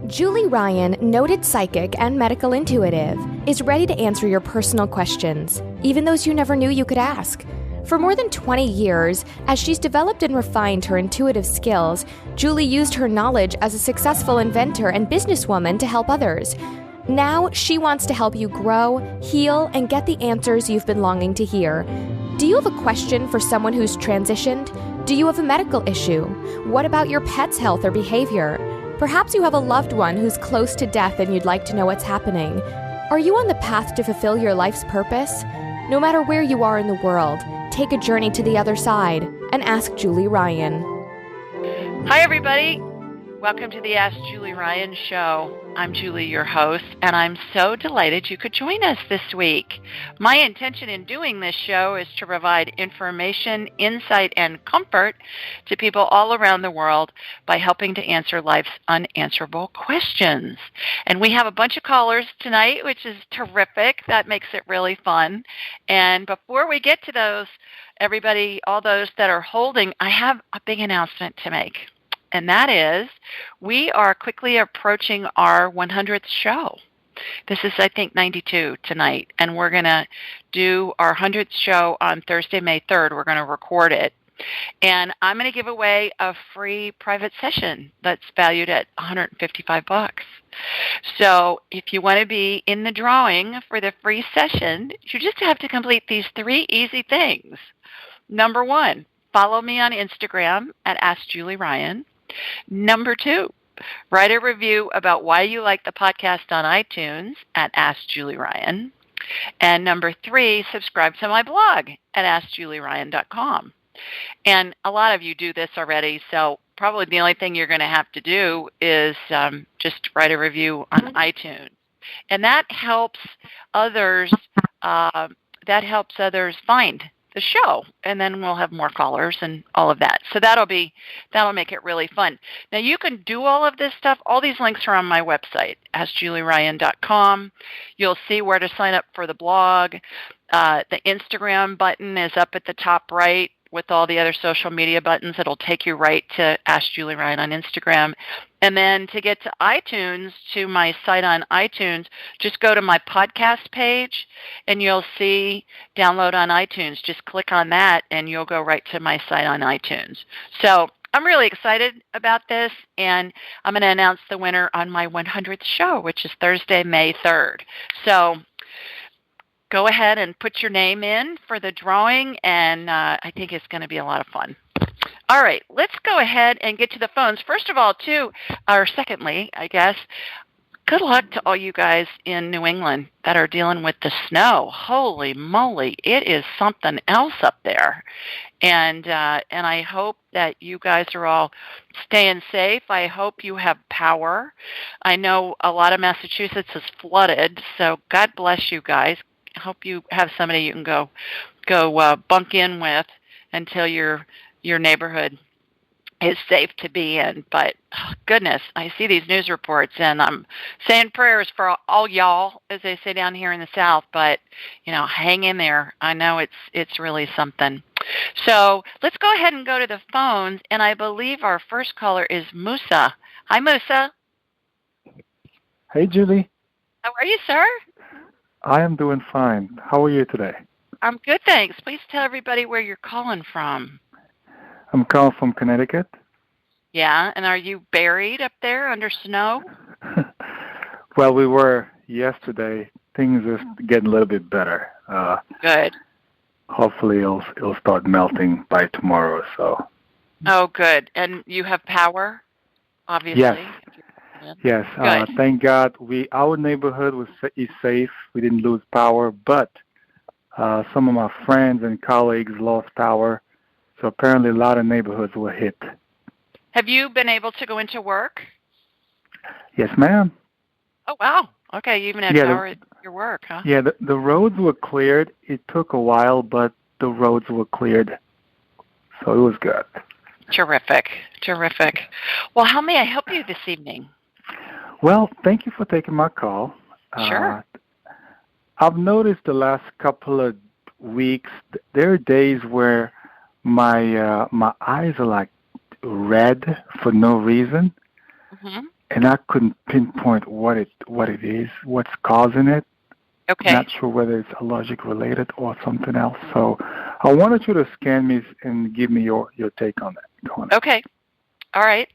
Julie Ryan, noted psychic and medical intuitive, is ready to answer your personal questions, even those you never knew you could ask. For more than 20 years, as she's developed and refined her intuitive skills, Julie used her knowledge as a successful inventor and businesswoman to help others. Now, she wants to help you grow, heal, and get the answers you've been longing to hear. Do you have a question for someone who's transitioned? Do you have a medical issue? What about your pet's health or behavior? Perhaps you have a loved one who's close to death and you'd like to know what's happening. Are you on the path to fulfill your life's purpose? No matter where you are in the world, take a journey to the other side and ask Julie Ryan. Hi, everybody. Welcome to the Ask Julie Ryan Show. I'm Julie, your host, and I'm so delighted you could join us this week. My intention in doing this show is to provide information, insight, and comfort to people all around the world by helping to answer life's unanswerable questions. And we have a bunch of callers tonight, which is terrific. That makes it really fun. And before we get to those, everybody, all those that are holding, I have a big announcement to make. And that is, we are quickly approaching our 100th show. This is, I think, 92 tonight, and we're going to do our 100th show on Thursday, May 3rd. We're going to record it. And I'm going to give away a free private session that's valued at $155. So if you want to be in the drawing for the free session, you just have to complete these 3 easy things. Number 1, follow me on Instagram at AskJulieRyan. Number 2, write a review about why you like the podcast on iTunes at Ask Julie Ryan. And number 3, subscribe to my blog at AskJulieRyan.com. And a lot of you do this already, so probably the only thing you're going to have to do is just write a review on iTunes. And that helps others. Find the show, and then we'll have more callers and all of that. So that'll make it really fun. Now you can do all of this stuff. All these links are on my website, AskJulieRyan.com. You'll see where to sign up for the blog. The Instagram button is up at the top right with all the other social media buttons. It'll take you right to Ask Julie Ryan on Instagram. And then to get to iTunes, to my site on iTunes, just go to my podcast page and you'll see download on iTunes. Just click on that and you'll go right to my site on iTunes. So I'm really excited about this, and I'm going to announce the winner on my 100th show, which is Thursday, May 3rd. So go ahead and put your name in for the drawing, and I think it's going to be a lot of fun. All right, let's go ahead and get to the phones. First of all, secondly, I guess, good luck to all you guys in New England that are dealing with the snow. Holy moly, it is something else up there. And I hope that you guys are all staying safe. I hope you have power. I know a lot of Massachusetts is flooded, so God bless you guys. I hope you have somebody you can go bunk in with until your neighborhood is safe to be in. But goodness, I see these news reports, and I'm saying prayers for all y'all, as they say down here in the South. But hang in there. I know it's really something. So let's go ahead and go to the phones, and I believe our first caller is Musa. Hi, Musa. Hey, Julie. How are you, sir? I am doing fine. How are you today? I'm good, thanks. Please tell everybody where you're calling from. I'm calling from Connecticut. Yeah, and are you buried up there under snow? Well, we were yesterday. Things are getting a little bit better. Good. Hopefully it'll start melting by tomorrow or so. Oh, good. And you have power, obviously? Yes. Thank God. Our neighborhood is safe. We didn't lose power, but some of my friends and colleagues lost power. So apparently a lot of neighborhoods were hit. Have you been able to go into work? Yes, ma'am. Oh, wow. Okay, you even had power at your work, huh? Yeah, the roads were cleared. It took a while, but the roads were cleared. So it was good. Terrific. Well, how may I help you this evening? Well, thank you for taking my call. Sure. I've noticed the last couple of weeks, there are days where my eyes are like red for no reason. Mm-hmm. and I couldn't pinpoint what it is, what's causing it. Okay. Not sure whether it's allergic related or something else. So I wanted you to scan me and give me your take on that. Go on. Okay. All right.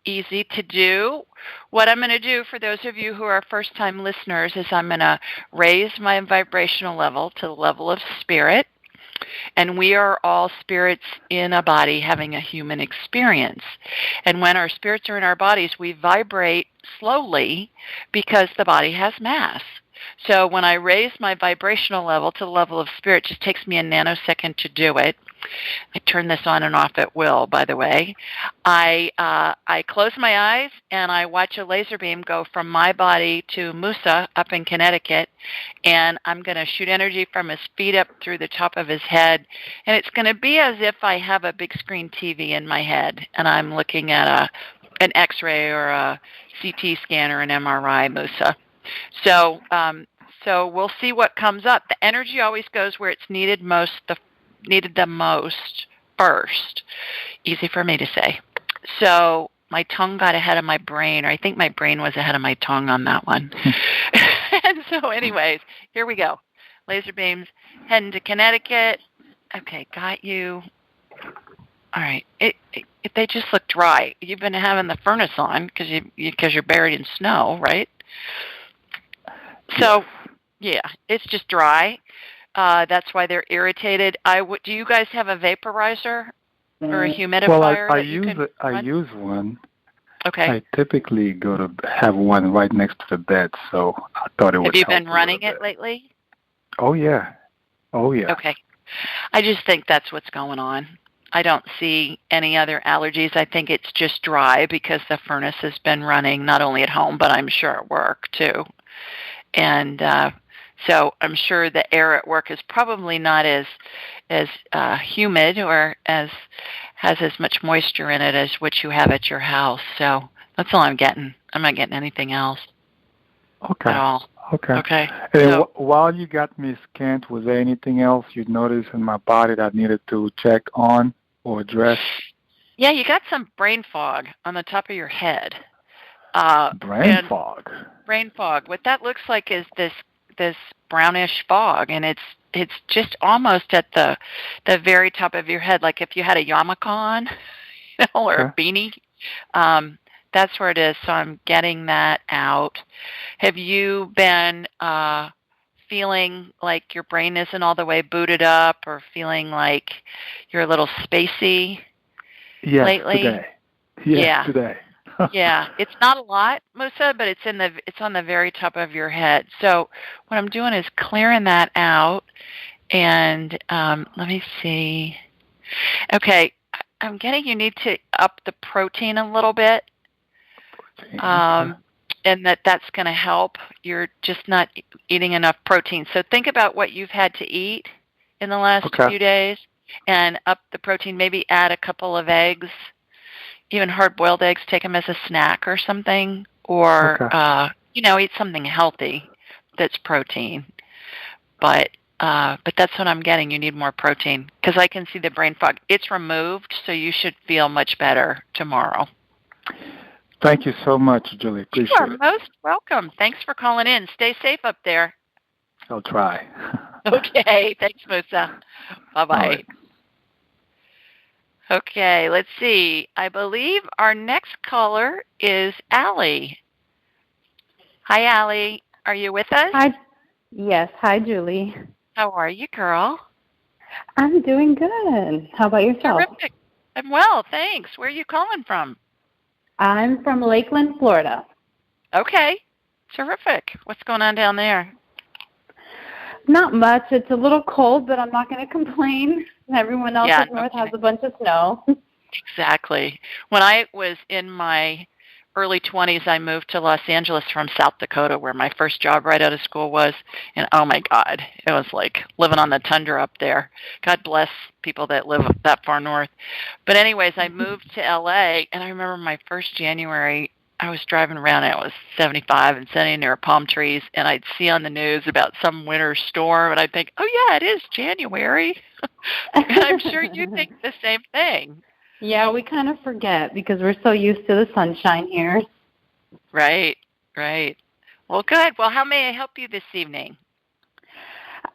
Easy to do. What I'm going to do for those of you who are first-time listeners is I'm going to raise my vibrational level to the level of spirit. And we are all spirits in a body having a human experience. And when our spirits are in our bodies, we vibrate slowly because the body has mass. So when I raise my vibrational level to the level of spirit, it just takes me a nanosecond to do it. I turn this on and off at will, by the way. I close my eyes and I watch a laser beam go from my body to Musa up in Connecticut, and I'm going to shoot energy from his feet up through the top of his head, and it's going to be as if I have a big screen TV in my head, and I'm looking at an X-ray or a CT scan or an MRI, Musa. So we'll see what comes up. The energy always goes where it's needed the most first. Easy for me to say. So my tongue got ahead of my brain, or I think my brain was ahead of my tongue on that one. And so anyways, here we go. Laser beams heading to Connecticut. Okay, got you. All right. They just look dry. You've been having the furnace on because you're buried in snow, right? So, yeah, it's just dry. That's why they're irritated. Do you guys have a vaporizer or a humidifier? Well, I use one. Okay. I typically go to have one right next to the bed, so I thought it would help. Have you been running it lately? Oh, yeah. Okay. I just think that's what's going on. I don't see any other allergies. I think it's just dry because the furnace has been running not only at home, but I'm sure at work too. And so I'm sure the air at work is probably not as humid or has as much moisture in it as what you have at your house. So that's all I'm getting. I'm not getting anything else. Okay. At all. Okay. And while you got me scanned, was there anything else you'd notice in my body that I needed to check on or address? Yeah, you got some brain fog on the top of your head. Brain fog. Brain fog. What that looks like is this brownish fog, and it's just almost at the very top of your head, like if you had a yarmulke on, or a beanie. That's where it is. So I'm getting that out. Have you been feeling like your brain isn't all the way booted up, or feeling like you're a little spacey lately? Today. Yes, today. Yeah, it's not a lot, Musa, but it's on the very top of your head. So what I'm doing is clearing that out, and let me see. Okay, I'm getting you need to up the protein a little bit, and that's going to help. You're just not eating enough protein. So think about what you've had to eat in the last few days, and up the protein. Maybe add a couple of eggs. Even hard-boiled eggs, take them as a snack or something, or eat something healthy that's protein. But that's what I'm getting. You need more protein because I can see the brain fog. It's removed, so you should feel much better tomorrow. Thank you so much, Julie. Appreciate it. You are most welcome. Thanks for calling in. Stay safe up there. I'll try. Okay. Thanks, Musa. Bye-bye. Right. Okay, let's see. I believe our next caller is Allie. Hi, Allie. Are you with us? Hi. Yes. Hi, Julie. How are you, girl? I'm doing good. How about yourself? Terrific. I'm well, thanks. Where are you calling from? I'm from Lakeland, Florida. Okay. Terrific. What's going on down there? Not much. It's a little cold, but I'm not going to complain. Everyone else up north has a bunch of snow. Exactly. When I was in my early 20s, I moved to Los Angeles from South Dakota, where my first job right out of school was. And, oh, my God, it was like living on the tundra up there. God bless people that live that far north. But anyways, I moved to L.A., and I remember my first January, I was driving around, and it was 75 and sunny near palm trees, and I'd see on the news about some winter storm, and I'd think, oh, yeah, it is January. And I'm sure you think the same thing. Yeah, we kind of forget because we're so used to the sunshine here. Right, right. Well, good. Well, how may I help you this evening?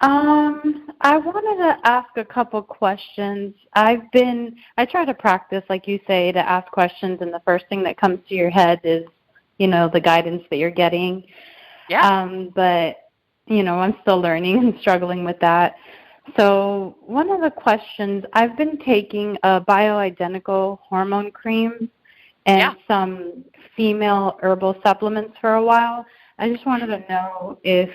I wanted to ask a couple questions. I try to practice, like you say, to ask questions, and the first thing that comes to your head is, the guidance that you're getting. Yeah. But, I'm still learning and struggling with that. So one of the questions, I've been taking a bioidentical hormone cream and some female herbal supplements for a while. I just wanted to know if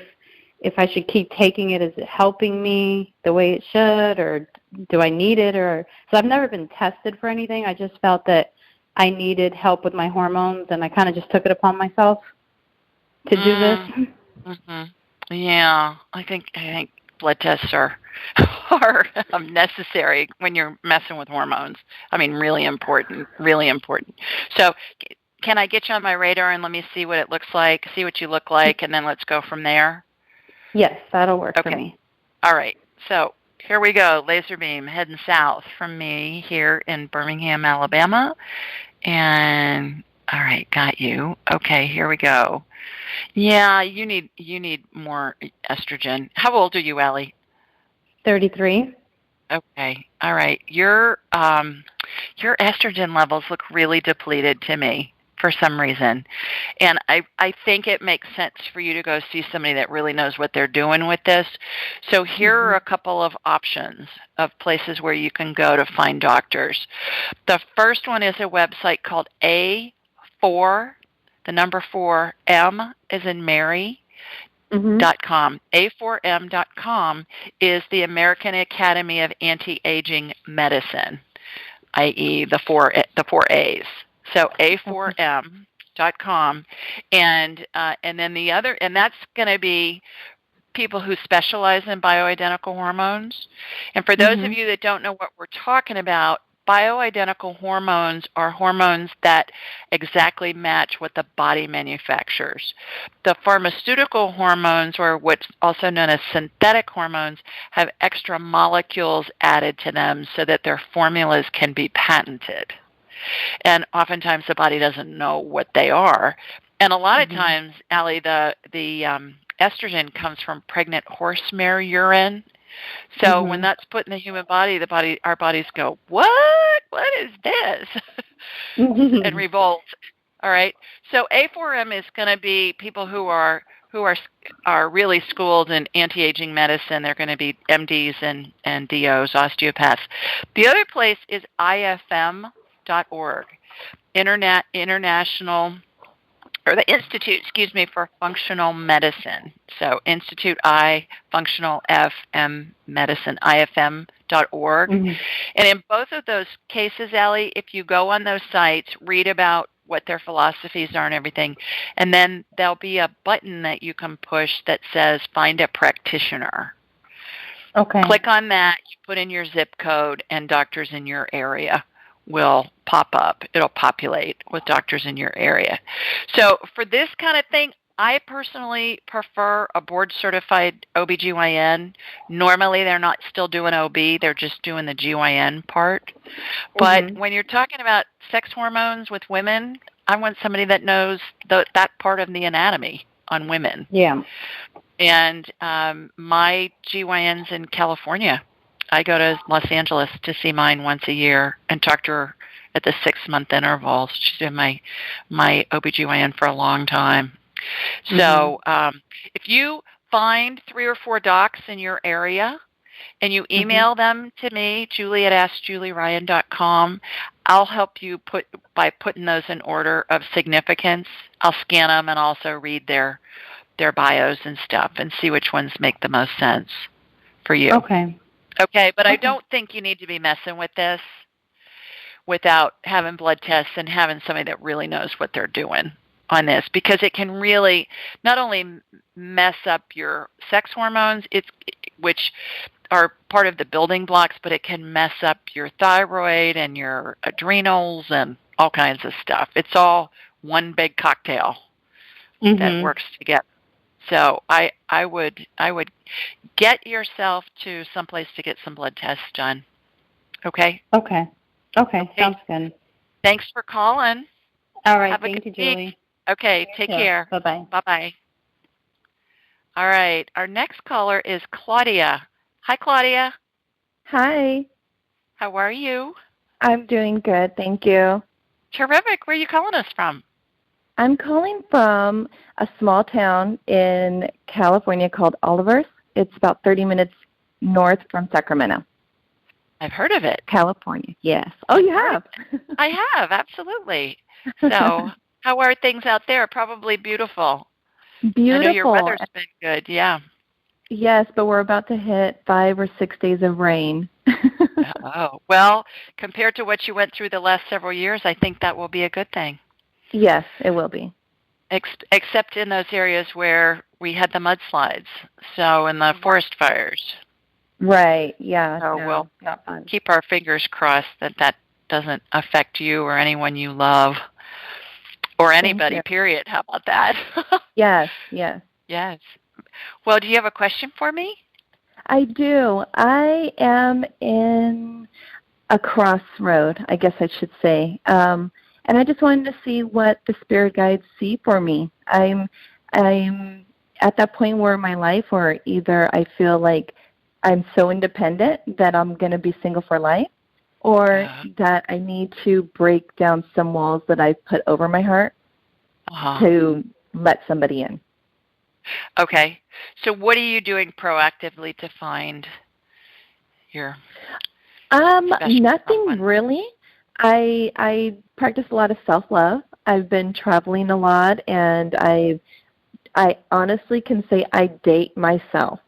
I should keep taking it. Is it helping me the way it should, or do I need it? So I've never been tested for anything. I just felt that I needed help with my hormones, and I kind of just took it upon myself to do this. Mm-hmm. Yeah, I think blood tests are necessary when you're messing with hormones. I mean, really important, really important. So can I get you on my radar and let me see what it looks like, see what you look like, and then let's go from there? Yes, that'll work for me. All right. So here we go. Laser beam heading south from me here in Birmingham, Alabama. And all right, got you. Okay, here we go. Yeah, you need more estrogen. How old are you, Allie? 33. Okay. All right. Your estrogen levels look really depleted to me for some reason. And I think it makes sense for you to go see somebody that really knows what they're doing with this. So here are a couple of options of places where you can go to find doctors. The first one is a website called A4, the number 4, M as in Mary, .com. A4M.com is the American Academy of Anti-Aging Medicine, i.e. the four A's. So A4M.com, and then the other, and that's going to be people who specialize in bioidentical hormones. And for those of you that don't know what we're talking about, bioidentical hormones are hormones that exactly match what the body manufactures. The pharmaceutical hormones, or what's also known as synthetic hormones, have extra molecules added to them so that their formulas can be patented. And oftentimes the body doesn't know what they are. And a lot of times, Allie, the estrogen comes from pregnant horse mare urine. So when that's put in the human body, our bodies go, what? What is this? And revolt. All right. So A4M is going to be people who are really schooled in anti-aging medicine. They're going to be MDs and DOs, osteopaths. The other place is IFM.org, International, or the Institute, for Functional Medicine. So Institute I, Functional F, M, Medicine, IFM.org. And in both of those cases, Allie, if you go on those sites, read about what their philosophies are and everything, and then there'll be a button that you can push that says Find a Practitioner. Okay. Click on that, you put in your zip code, and doctors in your area will pop up. It'll populate with doctors in your area. So for this kind of thing, I personally prefer a board-certified OBGYN. Normally, they're not still doing OB. They're just doing the GYN part. But when you're talking about sex hormones with women, I want somebody that knows that part of the anatomy on women. Yeah. And my GYN's in California. I go to Los Angeles to see mine once a year and talk to her at the 6-month intervals. She's been my OBGYN for a long time. So if you find 3 or 4 docs in your area and you email them to me, Julie at AskJulieRyan.com, I'll help you by putting those in order of significance. I'll scan them and also read their bios and stuff and see which ones make the most sense for you. Okay, but I don't think you need to be messing with this without having blood tests and having somebody that really knows what they're doing on this, because it can really not only mess up your sex hormones, which are part of the building blocks, but it can mess up your thyroid and your adrenals and all kinds of stuff. It's all one big cocktail that works together. So I would get yourself to someplace to get some blood tests done. Okay? Okay. Sounds good. Thanks for calling. All right. Thank you, Julie. Okay, take care. Bye-bye. Bye-bye. All right, our next caller is Claudia. Hi, Claudia. Hi. How are you? I'm doing good, thank you. Terrific. Where are you calling us from? I'm calling from a small town in California called Oliver. It's about 30 minutes north from Sacramento. I've heard of it. California, yes. Oh, you have? I have, absolutely. So how are things out there? Probably beautiful. Beautiful. I know your weather's been good, yeah. Yes, but we're about to hit 5 or 6 days of rain. Oh, well, compared to what you went through the last several years, I think that will be a good thing. Yes, it will be. Except in those areas where we had the mudslides, so in the forest fires. Right, yeah. So we'll not fun. keep our fingers crossed that doesn't affect you or anyone you love or anybody, period. How about that? Yes. Yes. Well, do you have a question for me? I do. I am in a crossroad, I guess I should say. And I just wanted to see what the spirit guides see for me. I'm at that point where in my life where either I feel like I'm so independent that I'm going to be single for life, or that I need to break down some walls that I've put over my heart to let somebody in. Okay. So what are you doing proactively to find your nothing really. I practice a lot of self-love. I've been traveling a lot, and I honestly can say I date myself.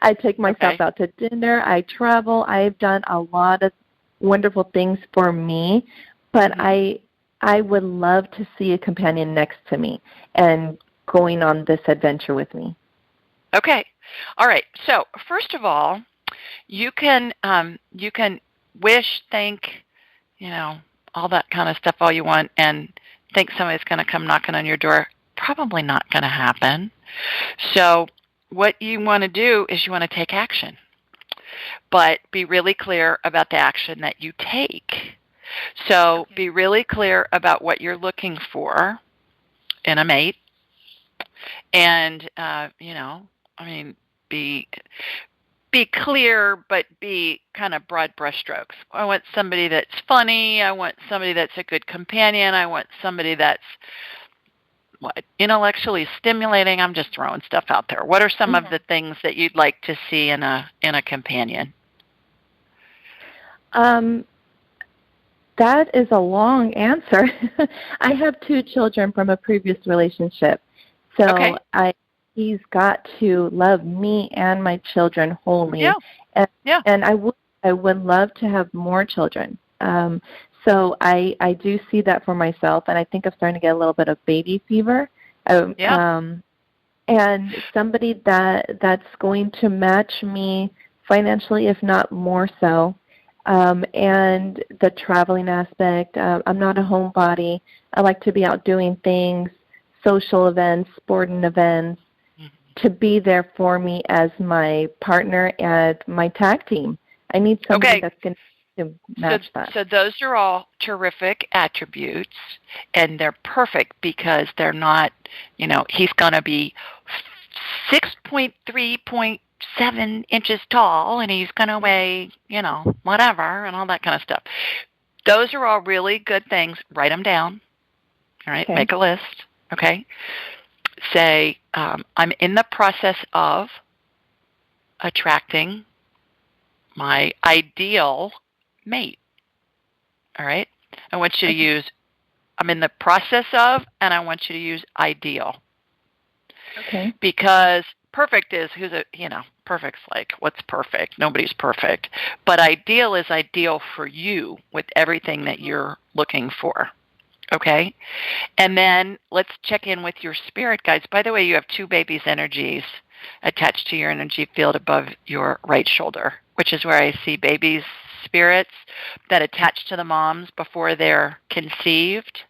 I take myself out to dinner. I travel. I've done a lot of wonderful things for me, but I would love to see a companion next to me and going on this adventure with me. Okay. All right. So first of all, you can wish, think, all that kind of stuff all you want, and think somebody's going to come knocking on your door. Probably not going to happen. So what you want to do is you want to take action, but be really clear about the action that you take. So be really clear about what you're looking for in a mate, and be clear, but be kind of broad brushstrokes. I want somebody that's funny. I want somebody that's a good companion. I want somebody that's intellectually stimulating. I'm just throwing stuff out there. What are some of the things that you'd like to see in a companion? That is a long answer. I have 2 children from a previous relationship. So he's got to love me and my children wholly. Yeah. And I would love to have more children. So I do see that for myself, and I think I'm starting to get a little bit of baby fever. And somebody that's going to match me financially, if not more so. And the traveling aspect. I'm not a homebody. I like to be out doing things, social events, sporting events, to be there for me as my partner and my tag team. I need somebody that's going to match that. So those are all terrific attributes, and they're perfect because they're not, he's going to be 6.3.7 inches tall, and he's going to weigh, whatever, and all that kind of stuff. Those are all really good things. Write them down. All right, make a list. Okay. Say, I'm in the process of attracting my ideal mate. All right? I want you to use, I'm in the process of, and I want you to use ideal. Okay. Because perfect is, perfect's like, what's perfect? Nobody's perfect. But ideal is ideal for you with everything that you're looking for. Okay? And then let's check in with your spirit guides. By the way, you have 2 babies' energies attached to your energy field above your right shoulder, which is where I see babies' spirits that attach to the moms before they're conceived.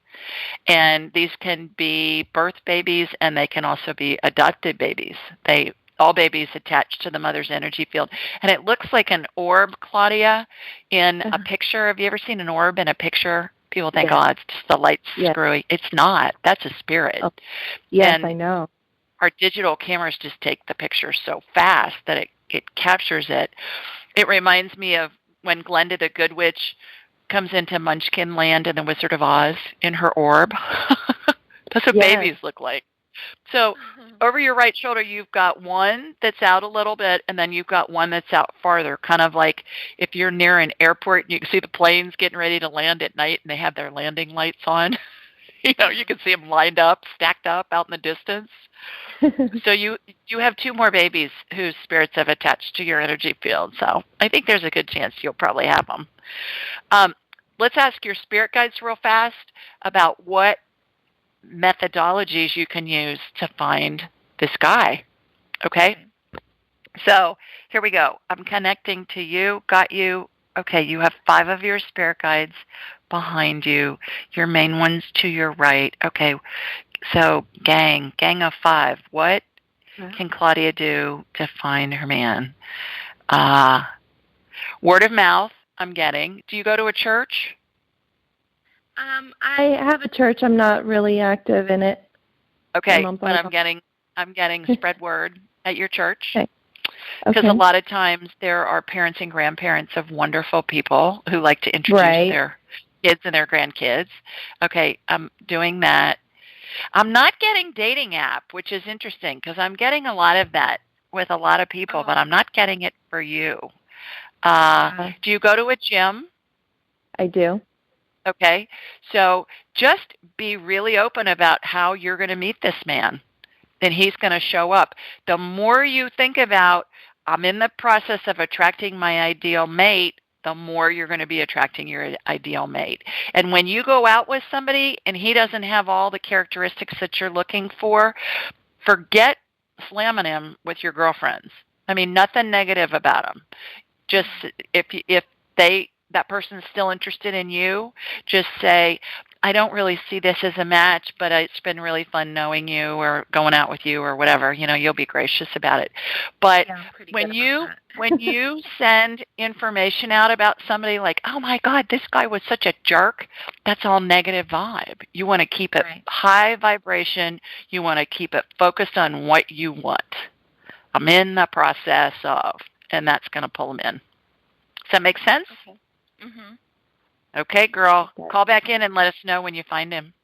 And these can be birth babies, and they can also be adopted babies. All babies attach to the mother's energy field. And it looks like an orb, Claudia, in a picture. Have you ever seen an orb in a picture? People think, oh, it's just the light's screwy. It's not. That's a spirit. Oh. Yes, and I know. Our digital cameras just take the picture so fast that it captures it. It reminds me of when Glenda the Good Witch comes into Munchkin Land in The Wizard of Oz in her orb. That's what babies look like. So over your right shoulder, you've got one that's out a little bit, and then you've got one that's out farther, kind of like if you're near an airport and you can see the planes getting ready to land at night and they have their landing lights on. You can see them lined up, stacked up out in the distance. So you have two more babies whose spirits have attached to your energy field. So I think there's a good chance you'll probably have them. Let's ask your spirit guides real fast about what methodologies you can use to find this guy. Okay? So here we go. I'm connecting to you. Got you. Okay, you have 5 of your spirit guides behind you. Your main one's to your right. Okay, so gang of 5. What can Claudia do to find her man? Word of mouth, I'm getting. Do you go to a church? I have a church. I'm not really active in it. Okay, but I'm getting spread word at your church. Okay. Because a lot of times there are parents and grandparents of wonderful people who like to introduce their kids and their grandkids. Okay, I'm doing that. I'm not getting dating app, which is interesting because I'm getting a lot of that with a lot of people, but I'm not getting it for you. Do you go to a gym? I do. Okay, so just be really open about how you're going to meet this man. Then he's going to show up. The more you think about, I'm in the process of attracting my ideal mate, the more you're going to be attracting your ideal mate. And when you go out with somebody and he doesn't have all the characteristics that you're looking for, forget slamming him with your girlfriends. I mean, nothing negative about him. Just if that person's still interested in you, just say, I don't really see this as a match, but it's been really fun knowing you or going out with you or whatever. You'll be gracious about it. But when you send information out about somebody like, oh my God, this guy was such a jerk, that's all negative vibe. You want to keep it high vibration. You want to keep it focused on what you want. I'm in the process of, and that's going to pull them in. Does that make sense? Okay. Mm-hmm. Okay, girl. Call back in and let us know when you find him.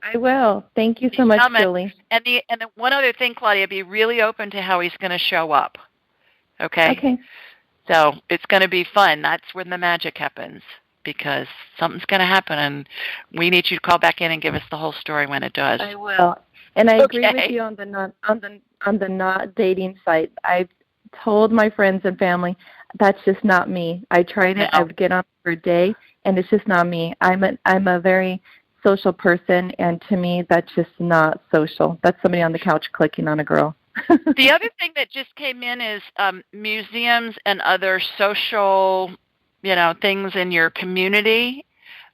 I will. Thank you so much, Julie. And the one other thing, Claudia, be really open to how he's going to show up. Okay? Okay. So it's going to be fun. That's when the magic happens because something's going to happen, and we need you to call back in and give us the whole story when it does. I will. And I agree with you on the not dating site. I've told my friends and family that's just not me. I tried it. I would get on for a day, and it's just not me. I'm a very social person, and to me, that's just not social. That's somebody on the couch clicking on a girl. The other thing that just came in is museums and other social, things in your community.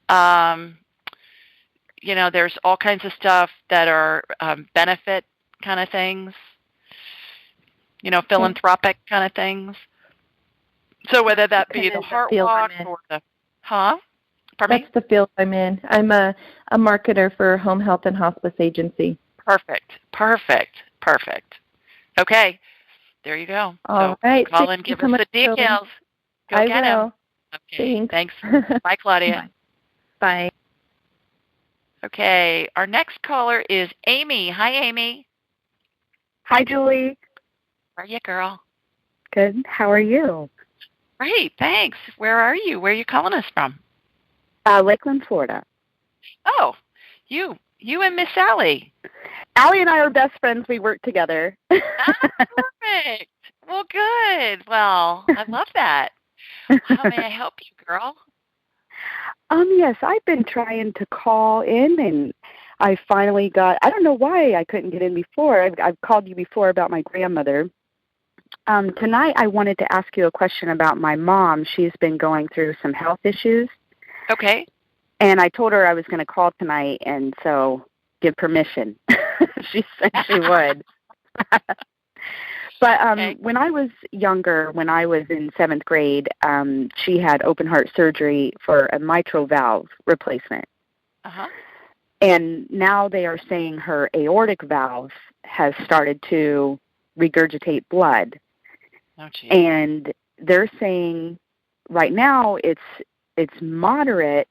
There's all kinds of stuff that are benefit kind of things, philanthropic kind of things. So whether that be the Heart Walk or the, Pardon me? That's the field I'm in. I'm a marketer for a home health and hospice agency. Perfect. Okay, there you go. All right. Call and give us the details. Go get him. Okay, thanks. Bye, Claudia. Bye. Okay, our next caller is Amy. Hi, Amy. Hi, Julie. How are you, girl? Good. How are you? Great, thanks. Where are you? Where are you calling us from? Lakeland, Florida. Oh, you and Miss Allie. Allie and I are best friends. We work together. Perfect. Well, good. Well, I love that. How may I help you, girl? Yes, I've been trying to call in, and I finally got. I don't know why I couldn't get in before. I've called you before about my grandmother. Tonight, I wanted to ask you a question about my mom. She's been going through some health issues. Okay. And I told her I was going to call tonight, and so give permission. She said she would. But when I was younger, when I was in 7th grade, she had open heart surgery for a mitral valve replacement. Uh-huh. And now they are saying her aortic valve has started to regurgitate blood. Oh, geez. And they're saying right now it's moderate,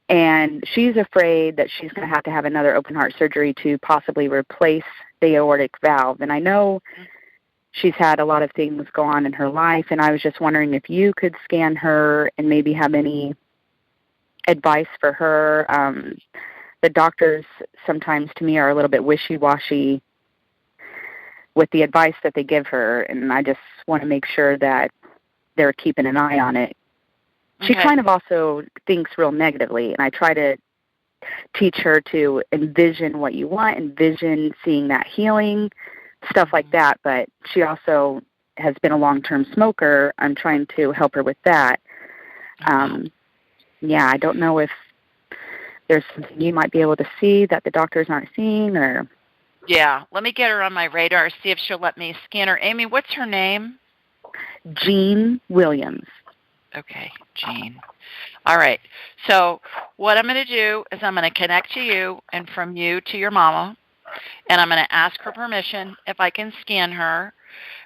and she's afraid that she's going to have another open heart surgery to possibly replace the aortic valve. And I know she's had a lot of things go on in her life, and I was just wondering if you could scan her and maybe have any advice for her. The doctors sometimes, to me, are a little bit wishy-washy with the advice that they give her, and I just want to make sure that they're keeping an eye on it. She kind of also thinks real negatively, and I try to teach her to envision what you want, envision seeing that healing, stuff like that, but she also has been a long-term smoker. I'm trying to help her with that. I don't know if there's something you might be able to see that the doctors aren't seeing, or... Yeah, let me get her on my radar, see if she'll let me scan her. Amy, what's her name? Jean Williams. Okay, Jean. All right. So what I'm going to do is I'm going to connect to you and from you to your mama, and I'm going to ask her permission if I can scan her,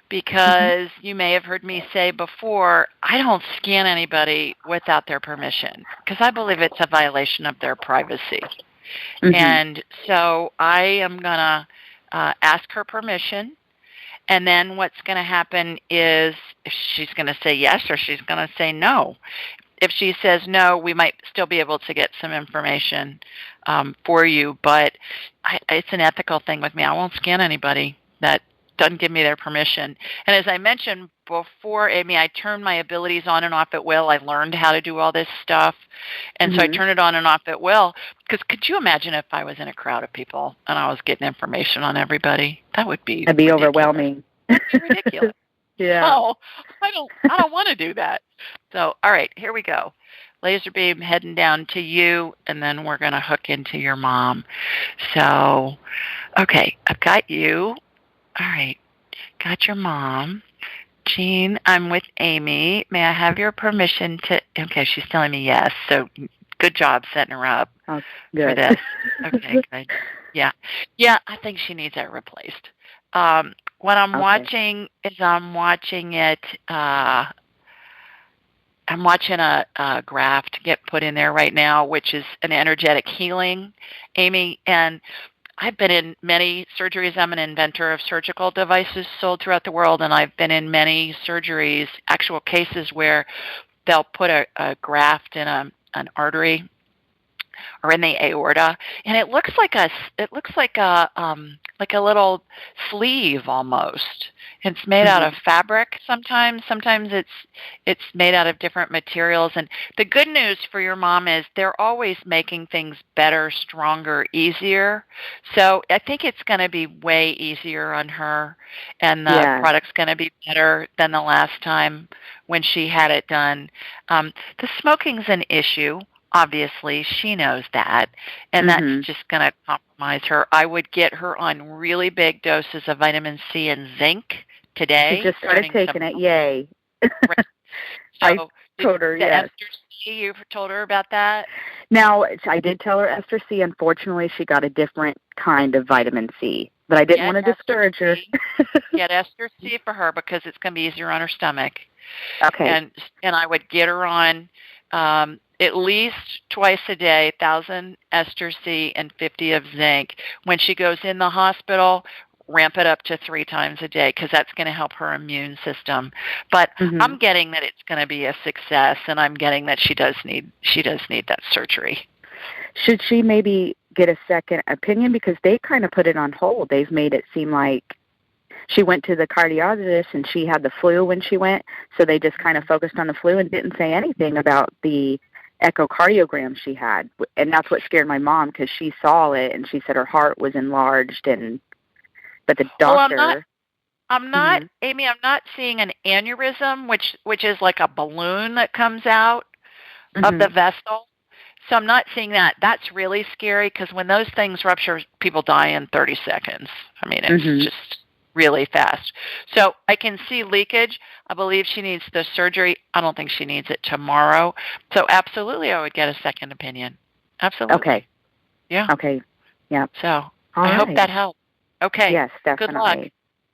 because you may have heard me say before, I don't scan anybody without their permission because I believe it's a violation of their privacy. And so I am going to ask her permission. And then what's going to happen is she's going to say yes or she's going to say no. If she says no, we might still be able to get some information for you. But it's an ethical thing with me. I won't scan anybody that doesn't give me their permission. And as I mentioned before, Amy, I turn my abilities on and off at will. I learned how to do all this stuff. And so I turn it on and off at will. Because could you imagine if I was in a crowd of people and I was getting information on everybody? That'd be overwhelming. That'd be ridiculous. Yeah. No, I don't want to do that. So, all right, here we go. Laser beam heading down to you, and then we're going to hook into your mom. So, okay, I've got you. All right, got your mom. Jean, I'm with Amy. May I have your permission to... Okay, she's telling me yes, so good job setting her up for this. Okay, good. Yeah, I think she needs that replaced. What I'm watching is I'm watching a graft get put in there right now, which is an energetic healing, Amy. And I've been in many surgeries. I'm an inventor of surgical devices sold throughout the world, and I've been in many surgeries, actual cases where they'll put a graft in an artery or in the aorta, and it looks like a little sleeve almost. It's made out of fabric sometimes. Sometimes it's made out of different materials. And the good news for your mom is they're always making things better, stronger, easier. So I think it's going to be way easier on her, and the product's going to be better than the last time when she had it done. The smoking's an issue. Obviously, she knows that, and that's just going to compromise her. I would get her on really big doses of vitamin C and zinc today. She just started taking it. Yay. Right. So I told her, yes. Esther C, you told her about that? Now, I did tell her Esther C. Unfortunately, she got a different kind of vitamin C, but I didn't want to discourage her. Get Esther C for her because it's going to be easier on her stomach. Okay. And I would get her on... at least twice a day, 1,000 Ester C and 50 of zinc. When she goes in the hospital, ramp it up to 3 times a day because that's going to help her immune system. But I'm getting that it's going to be a success, and I'm getting that she does need that surgery. Should she maybe get a second opinion, because they kind of put it on hold? They've made it seem like she went to the cardiologist and she had the flu when she went, so they just kind of focused on the flu and didn't say anything about the echocardiogram she had. And that's what scared my mom, because she saw it and she said her heart was enlarged, but the doctor... Well, I'm not Amy, I'm not seeing an aneurysm, which is like a balloon that comes out of the vessel. So I'm not seeing that. That's really scary, because when those things rupture, people die in 30 seconds. I mean, it's just really fast. So I can see leakage. I believe she needs the surgery. I don't think she needs it tomorrow. So absolutely, I would get a second opinion. Absolutely. Okay. Yeah. Okay. Yeah. So I hope that helps. Okay. Yes, definitely. Good luck.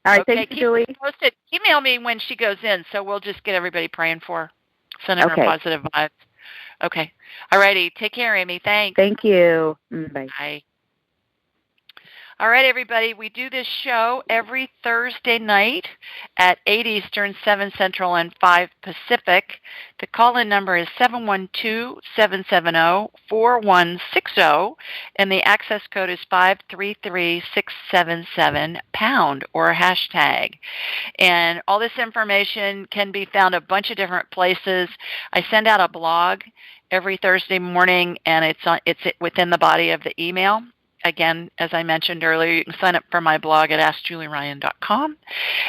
All right. Okay. Thank you, Julie. Keep me posted. Email me when she goes in, so we'll just get everybody praying for her, sending her positive vibes. Okay. All righty. Take care, Amy. Thanks. Thank you. Bye. Bye. All right, everybody. We do this show every Thursday night at 8 Eastern, 7 Central, and 5 Pacific. The call-in number is 712-770-4160, and the access code is 533677# or #. And all this information can be found a bunch of different places. I send out a blog every Thursday morning, and it's within the body of the email. Again, as I mentioned earlier, you can sign up for my blog at AskJulieRyan.com.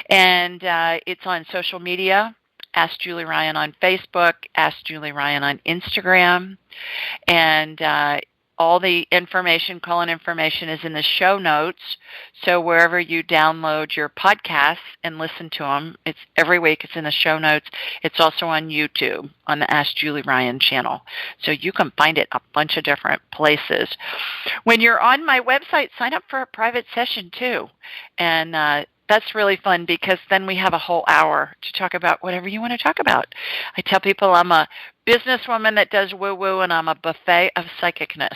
And it's on social media, Ask Julie Ryan on Facebook, Ask Julie Ryan on Instagram. And all the information, call-in information, is in the show notes. So wherever you download your podcasts and listen to them, it's every week. It's in the show notes. It's also on YouTube on the Ask Julie Ryan channel. So you can find it a bunch of different places. When you're on my website, sign up for a private session too. And that's really fun because then we have a whole hour to talk about whatever you want to talk about. I tell people I'm a businesswoman that does woo-woo, and I'm a buffet of psychicness.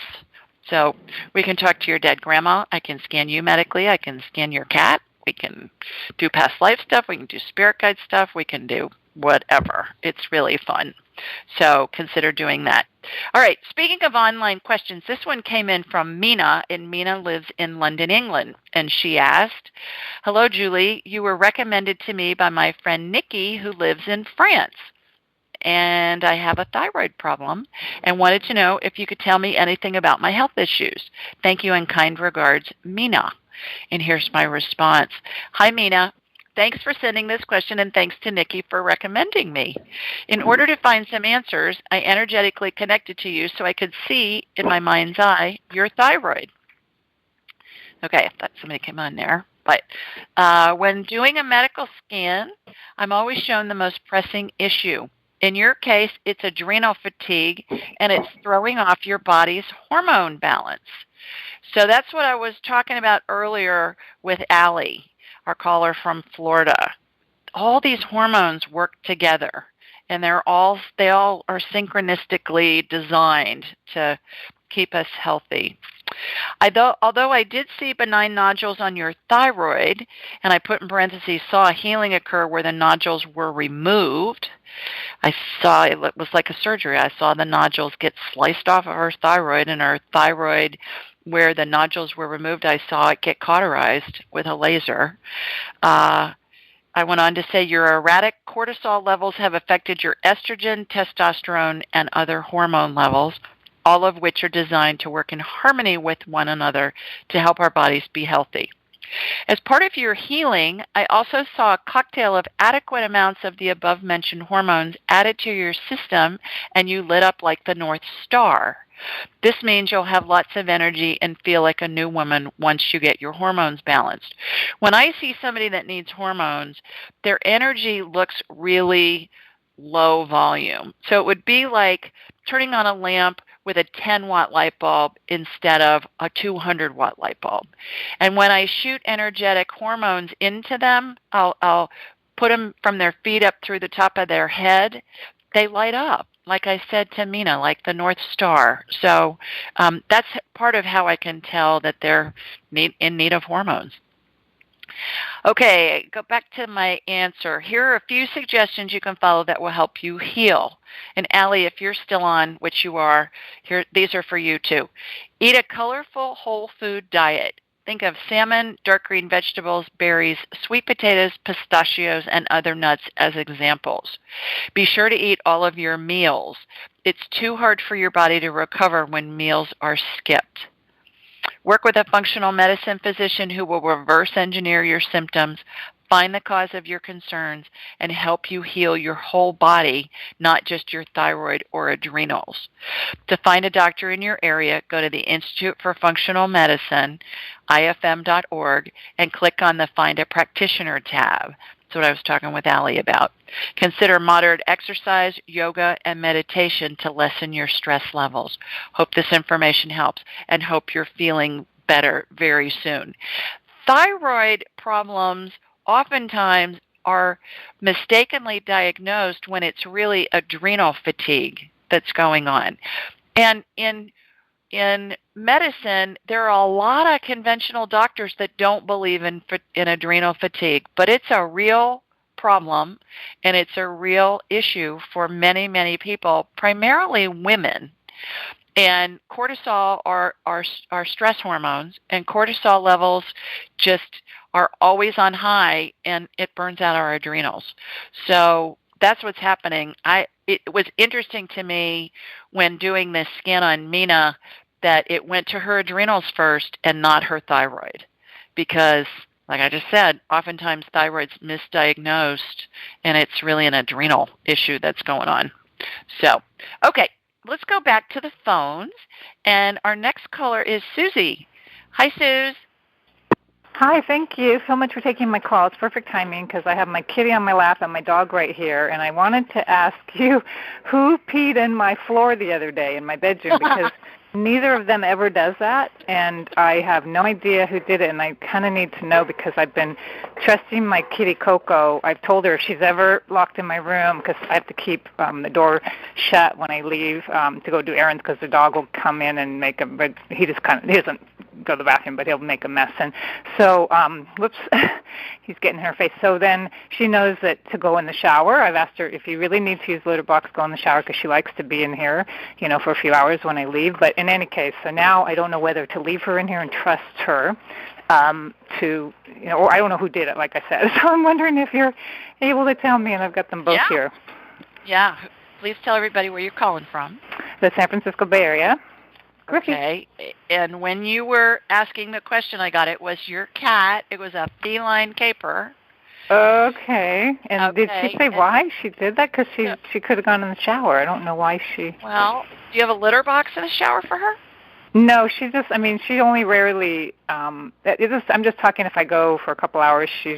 So we can talk to your dead grandma. I can scan you medically. I can scan your cat. We can do past life stuff. We can do spirit guide stuff. We can do whatever. It's really fun. So consider doing that. All right, speaking of online questions, this one came in from Mina, and Mina lives in London, England. And she asked, "Hello, Julie. You were recommended to me by my friend Nikki, who lives in France. And I have a thyroid problem and wanted to know if you could tell me anything about my health issues. Thank you and kind regards, Mina." And here's my response. Hi, Mina. Thanks for sending this question, and thanks to Nikki for recommending me. In order to find some answers, I energetically connected to you so I could see in my mind's eye your thyroid. Okay, I thought somebody came on there. But when doing a medical scan, I'm always shown the most pressing issue. In your case, it's adrenal fatigue, and it's throwing off your body's hormone balance. So that's what I was talking about earlier with Allie, our caller from Florida. All these hormones work together, and they all are synchronistically designed to keep us healthy. Although I did see benign nodules on your thyroid, and I put in parentheses, saw a healing occur where the nodules were removed. I saw it was like a surgery. I saw the nodules get sliced off of her thyroid, and her thyroid, where the nodules were removed, I saw it get cauterized with a laser. I went on to say your erratic cortisol levels have affected your estrogen, testosterone, and other hormone levels, all of which are designed to work in harmony with one another to help our bodies be healthy. As part of your healing, I also saw a cocktail of adequate amounts of the above-mentioned hormones added to your system, and you lit up like the North Star. This means you'll have lots of energy and feel like a new woman once you get your hormones balanced. When I see somebody that needs hormones, their energy looks really low volume. So it would be like turning on a lamp with a 10-watt light bulb instead of a 200-watt light bulb. And when I shoot energetic hormones into them, I'll put them from their feet up through the top of their head. They light up, like I said to Mina, like the North Star. So that's part of how I can tell that they're in need of hormones. Okay, go back to my answer. Here are a few suggestions you can follow that will help you heal. And Allie, if you're still on, which you are, these are for you too. Eat a colorful whole food diet. Think of salmon, dark green vegetables, berries, sweet potatoes, pistachios, and other nuts as examples. Be sure to eat all of your meals. It's too hard for your body to recover when meals are skipped. Work with a functional medicine physician who will reverse engineer your symptoms. find the cause of your concerns, and help you heal your whole body, not just your thyroid or adrenals. To find a doctor in your area, go to the Institute for Functional Medicine, ifm.org, and click on the Find a Practitioner tab. That's what I was talking with Allie about. Consider moderate exercise, yoga, and meditation to lessen your stress levels. Hope this information helps, and hope you're feeling better very soon. Thyroid problems oftentimes are mistakenly diagnosed when it's really adrenal fatigue that's going on. And in medicine, there are a lot of conventional doctors that don't believe in adrenal fatigue, but it's a real problem, and it's a real issue for many, many people, primarily women. And cortisol are stress hormones, and cortisol levels just are always on high, and it burns out our adrenals. So that's what's happening. It was interesting to me when doing this scan on Mina that it went to her adrenals first and not her thyroid, because, like I just said, oftentimes thyroid's misdiagnosed, and it's really an adrenal issue that's going on. So, okay, let's go back to the phones, and our next caller is Susie. Hi, Suze. Hi, thank you so much for taking my call. It's perfect timing because I have my kitty on my lap and my dog right here, and I wanted to ask you who peed in my floor the other day in my bedroom, because neither of them ever does that, and I have no idea who did it, and I kind of need to know because I've been trusting my kitty Coco. I've told her if she's ever locked in my room, because I have to keep the door shut when I leave to go do errands, because the dog will come in and make he doesn't go to the bathroom, but he'll make a mess. And so, whoops, he's getting in her face. So then she knows that to go in the shower. I've asked her if you really need to use the litter box, go in the shower, because she likes to be in here, for a few hours when I leave. But in any case, so now I don't know whether to leave her in here and trust her or I don't know who did it, like I said. So I'm wondering if you're able to tell me, and I've got them both here. Yeah. Please tell everybody where you're calling from. The San Francisco Bay Area. Okay. And when you were asking the question, I got it was your cat. It was a feline caper. Okay. And did she say why she did that? Because she could have gone in the shower. I don't know why she... Well, do you have a litter box in the shower for her? No, she only rarely, I'm just talking if I go for a couple hours, she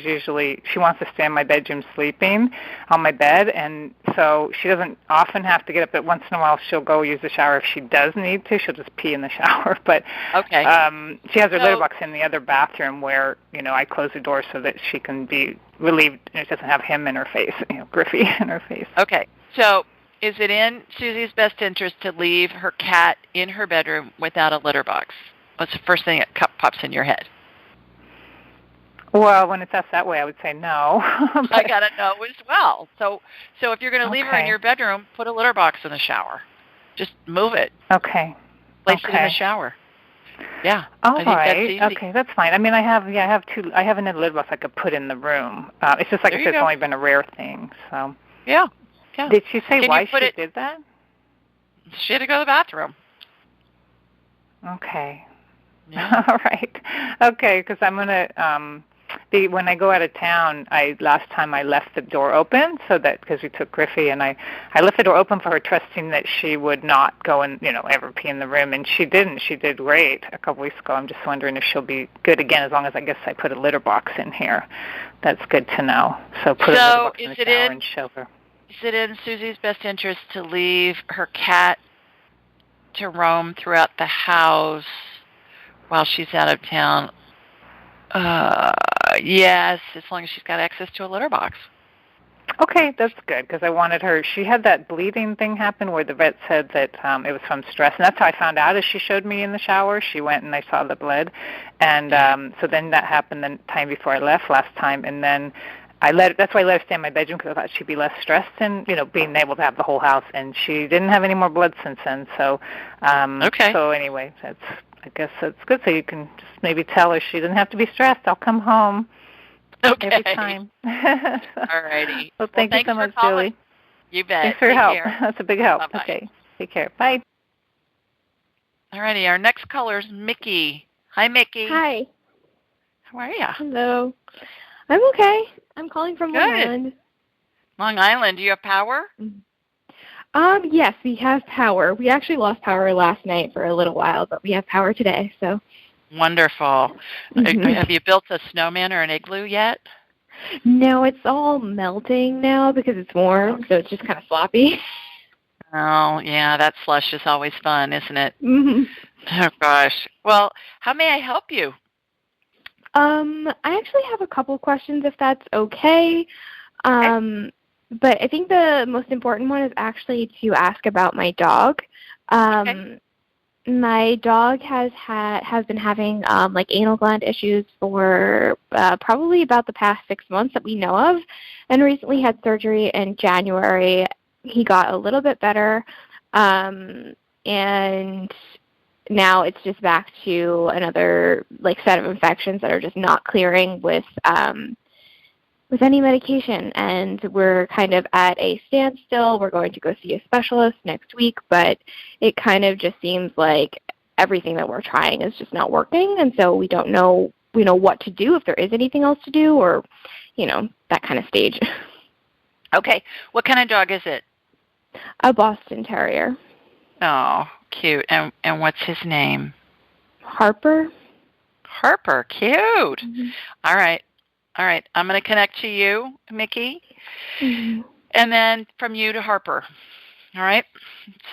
wants to stay in my bedroom sleeping on my bed, and so she doesn't often have to get up, but once in a while she'll go use the shower. If she does need to, she'll just pee in the shower, but she has her litter box in the other bathroom where, I close the door so that she can be relieved and it doesn't have him in her face, Griffey in her face. Okay, so... is it in Susie's best interest to leave her cat in her bedroom without a litter box? What's the first thing that pops in your head? Well, when it's asked that way, I would say no. I got to know as well. So if you're going to leave her in your bedroom, put a litter box in the shower. Just move it. Okay. Place it in the shower. Yeah. All right. That's okay, that's fine. I mean, I have another litter box I could put in the room. It's just like I said, it's only been a rare thing. So. Yeah. Yeah. Did she say why she did that? She had to go to the bathroom. Okay. Yeah. All right. Okay, because I'm going to, when I go out of town, last time I left the door open because we took Griffey, and I left the door open for her, trusting that she would not go and, ever pee in the room, and she didn't. She did great a couple weeks ago. I'm just wondering if she'll be good again, as long as I guess I put a litter box in here. That's good to know. So put a litter box in the shower and show her. Is it in Susie's best interest to leave her cat to roam throughout the house while she's out of town? Yes, as long as she's got access to a litter box. Okay, that's good, because I wanted her. She had that bleeding thing happen where the vet said that it was from stress, and that's how I found out. As she showed me in the shower, she went and I saw the blood, and so then that happened the time before I left last time, and then that's why I let her stay in my bedroom, because I thought she'd be less stressed and, being able to have the whole house. And she didn't have any more blood since then. So, So anyway, I guess that's good. So you can just maybe tell her she doesn't have to be stressed. I'll come home every time. All righty. Well, thank you so much, Julie. You bet. Thanks for your help. Care. That's a big help. Bye-bye. Okay. Take care. Bye. All righty. Our next caller is Mickey. Hi, Mickey. Hi. How are you? Hello. I'm okay. I'm calling from Long Island. Long Island. Do you have power? Yes, we have power. We actually lost power last night for a little while, but we have power today, so. Wonderful. Have you built a snowman or an igloo yet? No, it's all melting now because it's warm, so it's just kind of sloppy. Oh, yeah, that slush is always fun, isn't it? Mm-hmm. Oh, gosh. Well, how may I help you? I actually have a couple questions, if that's okay. But I think the most important one is actually to ask about my dog. My dog has been having like anal gland issues for probably about the past 6 months that we know of, and recently had surgery in January. He got a little bit better, and now it's just back to another like set of infections that are just not clearing with any medication, and we're kind of at a standstill. We're going to go see a specialist next week, but it kind of just seems like everything that we're trying is just not working, and so we don't know what to do, if there is anything else to do, or that kind of stage. Okay. What kind of dog is it? A Boston Terrier. Oh, cute. And what's his name? Harper. Harper, cute. Mm-hmm. All right. I'm going to connect to you, Mickey, mm-hmm. and then from you to Harper. All right?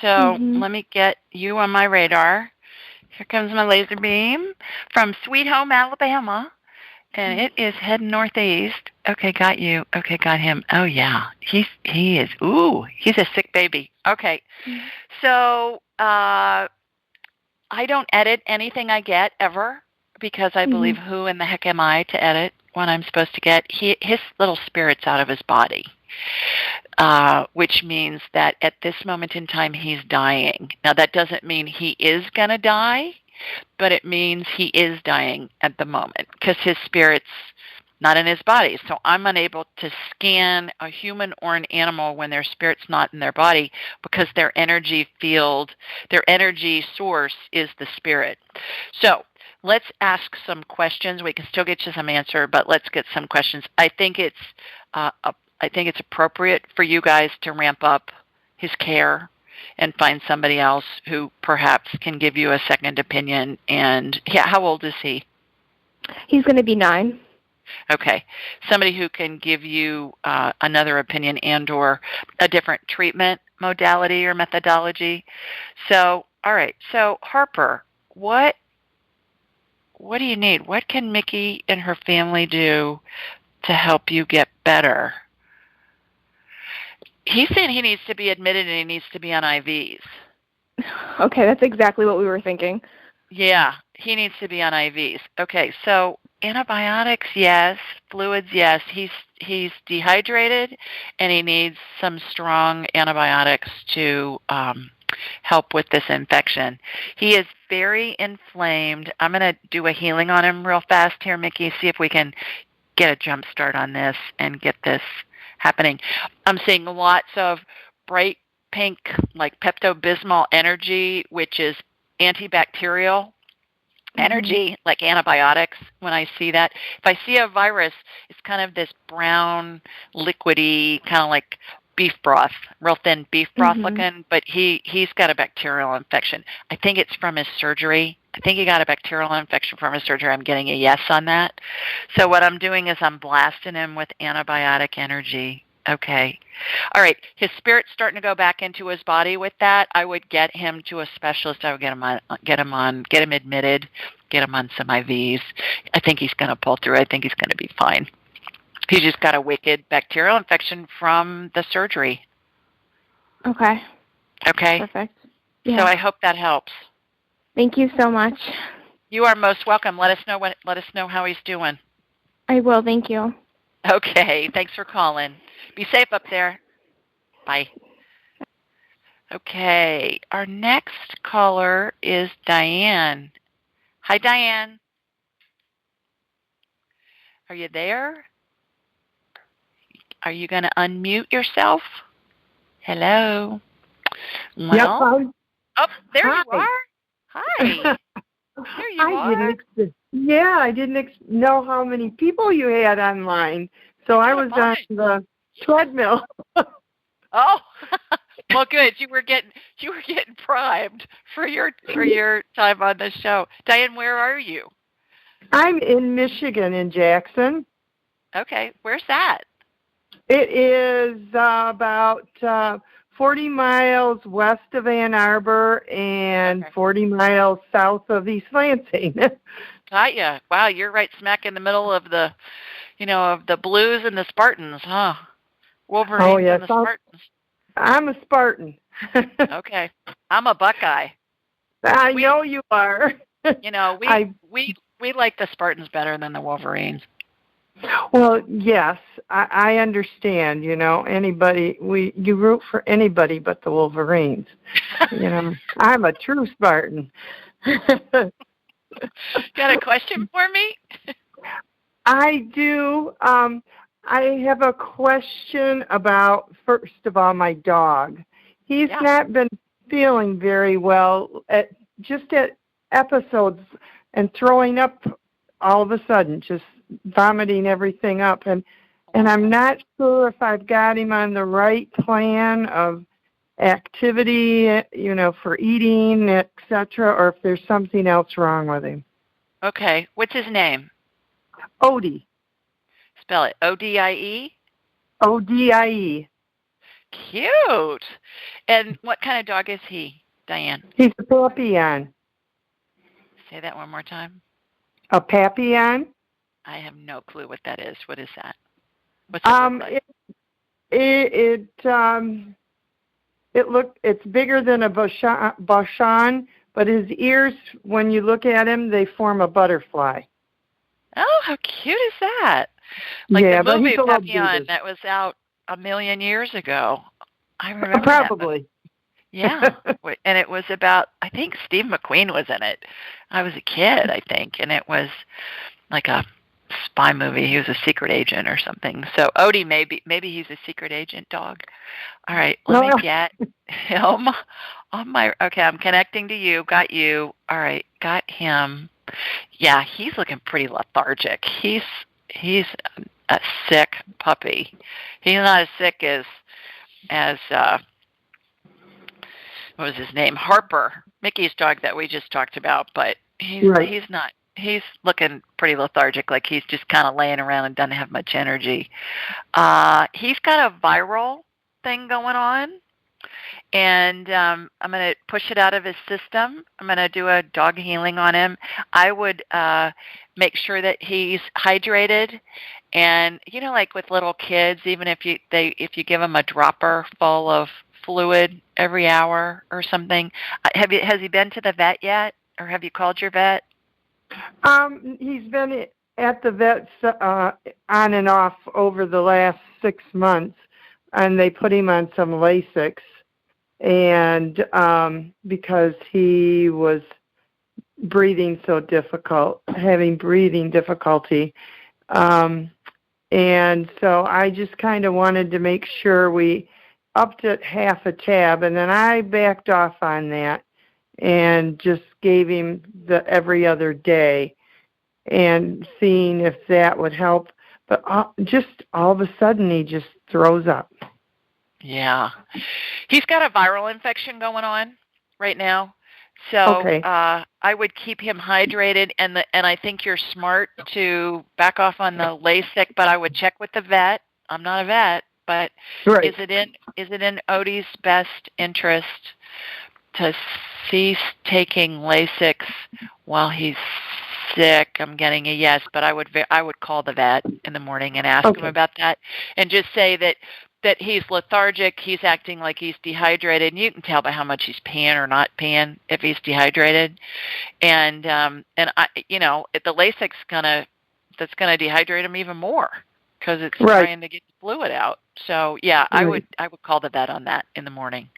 So let me get you on my radar. Here comes my laser beam from Sweet Home, Alabama, and it is heading northeast. Okay, got you. Okay, got him. Oh, yeah. He is. Ooh, he's a sick baby. Okay. So I don't edit anything I get ever because I believe who in the heck am I to edit what I'm supposed to get? His little spirit's out of his body, which means that at this moment in time he's dying. Now, that doesn't mean he is going to die, but it means he is dying at the moment because his spirit's not in his body. So I'm unable to scan a human or an animal when their spirit's not in their body because their energy field, their energy source is the spirit. So let's ask some questions. We can still get you some answer, but let's get some questions. I think it's appropriate for you guys to ramp up his care and find somebody else who perhaps can give you a second opinion. And how old is he? He's going to be 9. Okay. Somebody who can give you another opinion and or a different treatment modality or methodology. So, all right. So, Harper, what do you need? What can Mickey and her family do to help you get better? He's saying he needs to be admitted and he needs to be on IVs. Okay, that's exactly what we were thinking. Yeah, he needs to be on IVs. Okay, so antibiotics, yes. Fluids, yes. He's dehydrated and he needs some strong antibiotics to help with this infection. He is very inflamed. I'm going to do a healing on him real fast here, Mickey, see if we can get a jump start on this and get this happening. I'm seeing lots of bright pink, like Pepto-Bismol energy, which is antibacterial energy, like antibiotics. When I see that, if I see a virus, it's kind of this brown, liquidy, kind of like beef broth, real thin beef broth looking, but he's got a bacterial infection. I think it's from his surgery. I think he got a bacterial infection from his surgery. I'm getting a yes on that. So what I'm doing is I'm blasting him with antibiotic energy. Okay. All right. His spirit's starting to go back into his body with that. I would get him to a specialist. I would get him admitted, get him on some IVs. I think he's going to pull through. I think he's going to be fine. He just got a wicked bacterial infection from the surgery. Okay. Okay. Perfect. Yeah. So I hope that helps. Thank you so much. You are most welcome. Let us know how he's doing. I will. Thank you. Okay. Thanks for calling. Be safe up there. Bye. Okay. Our next caller is Diane. Hi, Diane. Are you there? Are you going to unmute yourself? Hello. Well, yep. there you are. Hi. There you are. I didn't know how many people you had online, so I was on the treadmill. Oh, well, good. You were getting primed for your time on the show. Diane, where are you? I'm in Michigan, in Jackson. Okay, where's that? It is about 40 miles west of Ann Arbor and 40 miles south of East Lansing. Got ya. Wow, you're right smack in the middle of the, of the Blues and the Spartans, huh? Wolverines and the Spartans. I'm a Spartan. Okay. I'm a Buckeye. I know you are. We like the Spartans better than the Wolverines. Well, yes, I understand. You root for anybody but the Wolverines. I'm a true Spartan. Got a question for me? I do. I have a question about, first of all, my dog. He's not been feeling very well at episodes and throwing up all of a sudden, just vomiting everything up. And I'm not sure if I've got him on the right plan of activity, for eating, etc., or if there's something else wrong with him. Okay. What's his name? Odie. Spell it. Odie? Odie. Cute. And what kind of dog is he, Diane? He's a Papillon. Say that one more time. A Papillon? I have no clue what that is. What is that? What's it look like? It's bigger than a Boshan, but his ears, when you look at him, they form a butterfly. Oh, how cute is that? Like the movie Papillon that was out a million years ago. I remember Probably. Yeah. And it was about, I think Steve McQueen was in it. I was a kid, I think, and it was like a spy movie. He was a secret agent or something. So Odie, maybe he's a secret agent dog. All right, let me get him on my, okay, I'm connecting to you. Got you. All right, got him. Yeah, he's looking pretty lethargic. He's a sick puppy. He's not as sick as what was his name? Harper, Mickey's dog that we just talked about, but he's not. He's looking pretty lethargic, like he's just kind of laying around and doesn't have much energy. He's got a viral thing going on, and I'm going to push it out of his system. I'm going to do a dog healing on him. I would make sure that he's hydrated, and like with little kids, even if you give them a dropper full of fluid every hour or something. Has he been to the vet yet, or have you called your vet? He's been at the vet on and off over the last 6 months, and they put him on some Lasix, and because he was breathing so difficult, having breathing difficulty, and so I just kind of wanted to make sure we upped it half a tab, and then I backed off on that and just gave him the every other day and seeing if that would help. But just all of a sudden he just throws up. Yeah. He's got a viral infection going on right now. So I would keep him hydrated, and I think you're smart to back off on the Lasix, but I would check with the vet. I'm not a vet, but is it in Odie's best interest to cease taking Lasix while he's sick? I'm getting a yes, but I would call the vet in the morning and ask him about that, and just say that he's lethargic, he's acting like he's dehydrated, and you can tell by how much he's peeing or not peeing if he's dehydrated, and the Lasix that's gonna dehydrate him even more because it's trying to get the fluid out. So yeah, I would call the vet on that in the morning.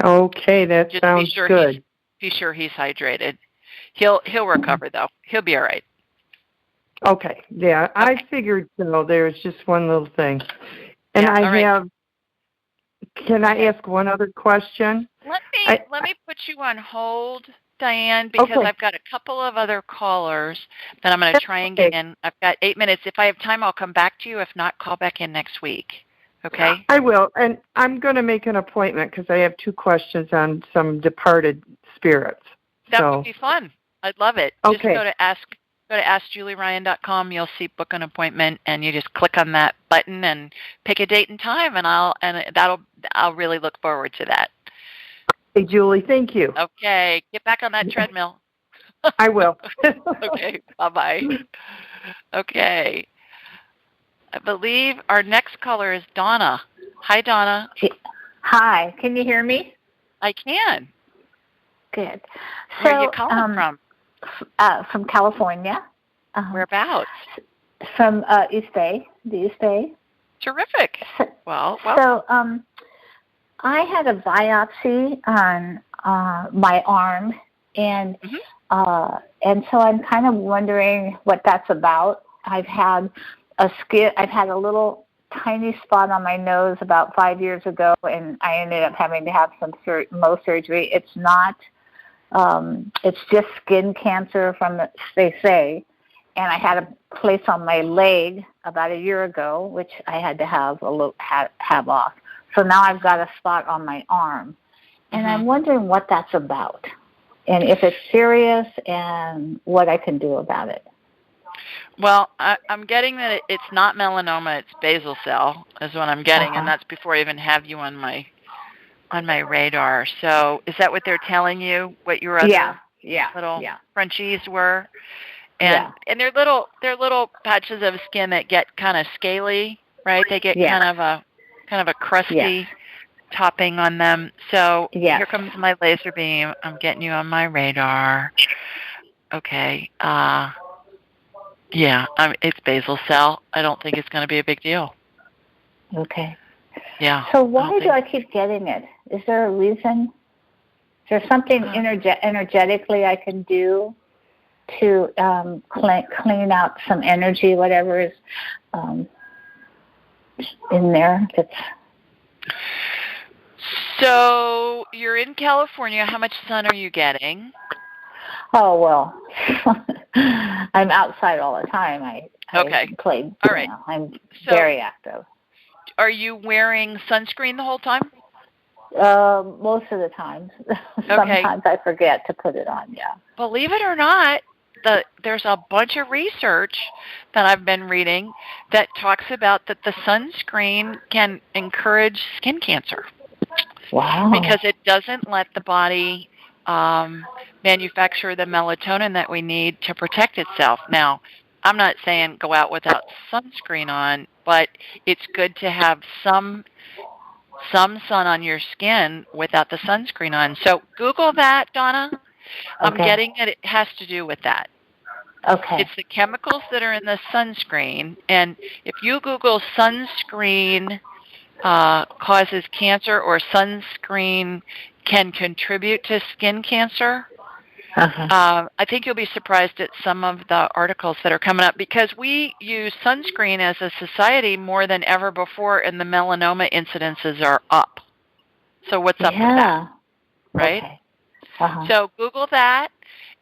Okay, that just sounds good. Be sure he's hydrated. He'll recover though. He'll be all right. Okay, yeah, I figured so. There's just one little thing. And can I ask one other question? Let me put you on hold Diane, because I've got a couple of other callers that I'm going to try and get in. I've got 8 minutes. If I have time, I'll come back to you. If not, call back in next week. Okay? I will. And I'm going to make an appointment because I have 2 questions on some departed spirits. That would be fun. I'd love it. Okay. Just go to AskJulieRyan.com. You'll see book an appointment, and you just click on that button and pick a date and time, and I'll really look forward to that. Hey, Julie, thank you. Okay, get back on that treadmill. I will. Okay, bye-bye. Okay, I believe our next caller is Donna. Hi, Donna. Hi, can you hear me? I can. Good. Where are you calling from? From California. Whereabouts? From East Bay, the East Bay. Terrific. Well. So I had a biopsy on my arm, and so I'm kind of wondering what that's about. I've had a little tiny spot on my nose about 5 years ago, and I ended up having to have some Mohs surgery. It's not. It's just skin cancer they say, and I had a place on my leg about a year ago, which I had to have have off. So now I've got a spot on my arm, and I'm wondering what that's about, and if it's serious, and what I can do about it. Well, I'm getting that it's not melanoma; it's basal cell, is what I'm getting, and that's before I even have you on my radar. So, is that what they're telling you? What your other little Frenchies were? And they're little patches of skin that get kind of scaly, right? They get kind of a crusty topping on them. So here comes my laser beam. I'm getting you on my radar. Okay. It's basal cell. I don't think it's going to be a big deal. Okay. Yeah. So why do I keep getting it? Is there a reason? Is there something energetically I can do to clean out some energy, whatever is in there? So you're in California. How much sun are you getting? Oh, well, I'm outside all the time. I play. All right. I'm very active. Are you wearing sunscreen the whole time? Most of the time. Sometimes I forget to put it on, Believe it or not, there's a bunch of research that I've been reading that talks about that the sunscreen can encourage skin cancer. Wow. Because it doesn't let the body manufacture the melatonin that we need to protect itself. Now, I'm not saying go out without sunscreen on, but it's good to have some sun on your skin without the sunscreen on. So Google that, Donna. I'm getting that it has to do with that. Okay. It's the chemicals that are in the sunscreen, and if you Google sunscreen causes cancer or sunscreen can contribute to skin cancer, I think you'll be surprised at some of the articles that are coming up, because we use sunscreen as a society more than ever before, and the melanoma incidences are up. So what's up with that? Right? Okay. So Google that,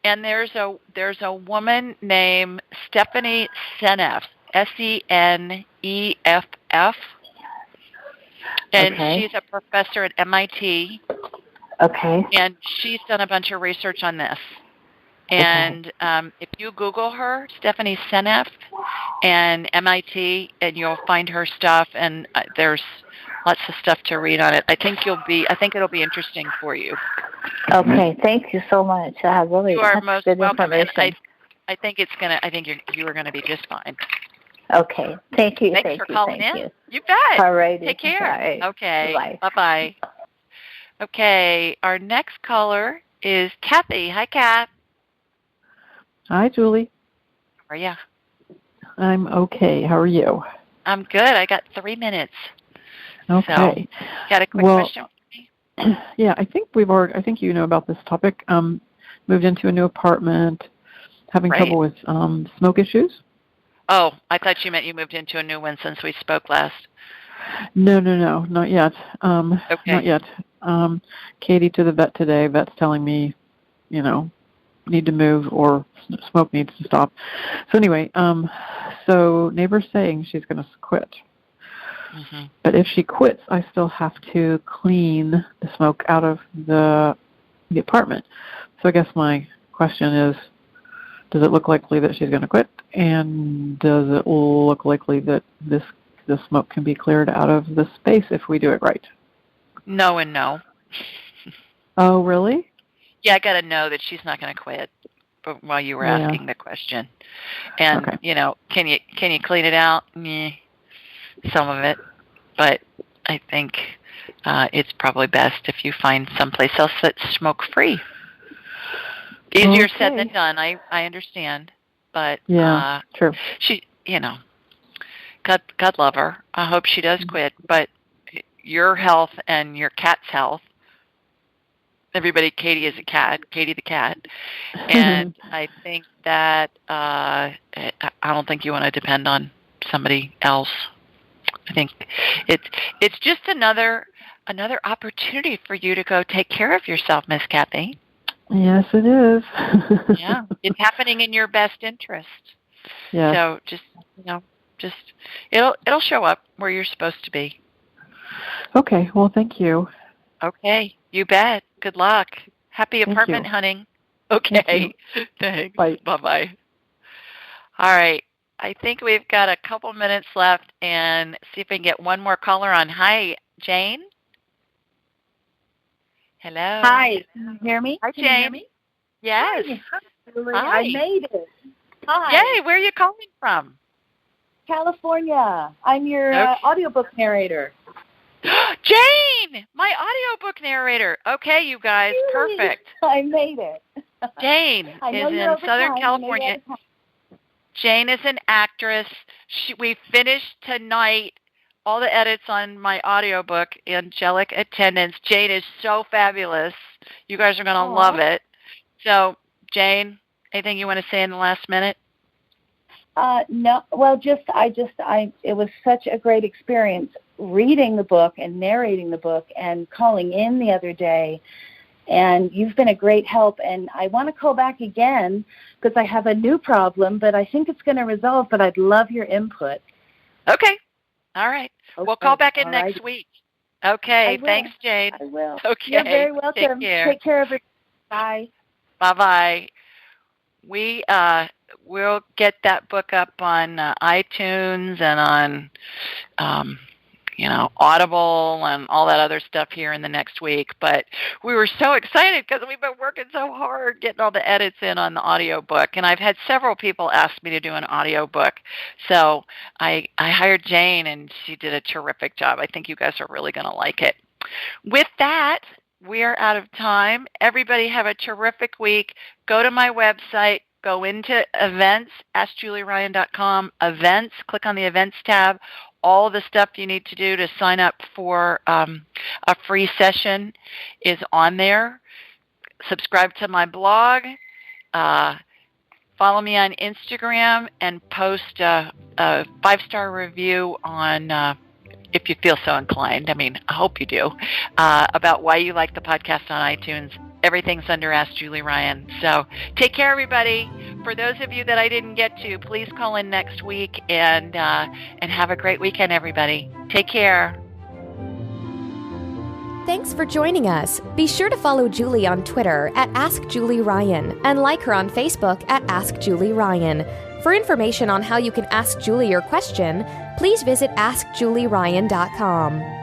and there's a woman named Stephanie Seneff, Seneff, and she's a professor at MIT. Okay. And she's done a bunch of research on this. And if you Google her, Stephanie Seneff, and MIT, and you'll find her stuff, and there's lots of stuff to read on it. I think it'll be interesting for you. Okay, thank you so much. You are most welcome. And I think you are going to be just fine. Okay, thank you. Thanks for calling in. You bet. All right. Take care. Right. Okay. Bye-bye. Okay, our next caller is Kathy. Hi, Kat. Hi, Julie. How are you? I'm okay. How are you? I'm good. I got 3 minutes. Okay. So, got a quick question for me? Yeah, I think you know about this topic. Moved into a new apartment, having trouble with smoke issues. Oh, I thought you meant you moved into a new one since we spoke last. No, not yet. Not yet. Katie to the vet today. Vet's telling me need to move or smoke needs to stop. So anyway, so neighbor's saying she's going to quit. Mm-hmm. But if she quits, I still have to clean the smoke out of the apartment. So I guess my question is, does it look likely that she's going to quit? And does it look likely that the smoke can be cleared out of the space if we do it right? No and no. Oh, really? Yeah, I got to know that she's not going to quit. But while you were asking the question, and can you clean it out? Some of it, but I think it's probably best if you find someplace else that's smoke free. Easier said than done. I understand, but true. She, God love her. I hope she does quit, but your health and your cat's health. Everybody, Katie is a cat, Katie the cat, and I think that I don't think you want to depend on somebody else. I think it's just another opportunity for you to go take care of yourself, Miss Kathy. Yes, it is. Yeah, it's happening in your best interest. Yeah. So just it'll show up where you're supposed to be. Okay. Well, thank you. Okay, you bet. Good luck. Happy apartment hunting. Okay. Thanks. Bye. Bye-bye. All right. I think we've got a couple minutes left, and see if we can get one more caller on. Hi, Jane. Hello. Hi. Can you hear me? Hi, Jane. Can you hear me? Yes. Hi. I made it. Hi. Yay. Where are you calling from? California. I'm your audiobook narrator. Jane, my audiobook narrator. Okay, you guys, perfect. I made it. Jane is in Southern California. Jane is an actress. We finished tonight all the edits on my audiobook, Angelic Attendance. Jane is so fabulous. You guys are going to love it. So, Jane, anything you want to say in the last minute? No. Well, it was such a great experience reading the book and narrating the book and calling in the other day. And you've been a great help. And I want to call back again because I have a new problem, but I think it's going to resolve. But I'd love your input. Okay. All right. We'll call back in next week. Okay. Thanks, Jane. I will. Okay. You're very welcome. Take care, everybody. Bye. Bye-bye. We'll get that book up on iTunes and on, Audible and all that other stuff here in the next week. But we were so excited because we've been working so hard getting all the edits in on the audiobook. And I've had several people ask me to do an audiobook. So I hired Jane, and she did a terrific job. I think you guys are really going to like it. With that, we are out of time. Everybody have a terrific week. Go to my website. Go into events, AskJulieRyan.com, events, click on the events tab. All the stuff you need to do to sign up for a free session is on there. Subscribe to my blog. Follow me on Instagram and post a 5-star review on, if you feel so inclined. I mean, I hope you do, about why you like the podcast on iTunes. Everything's under Ask Julie Ryan. So take care, everybody. For those of you that I didn't get to, please call in next week and have a great weekend, everybody. Take care. Thanks for joining us. Be sure to follow Julie on Twitter at Ask Julie Ryan and like her on Facebook at Ask Julie Ryan. For information on how you can ask Julie your question, please visit AskJulieRyan.com.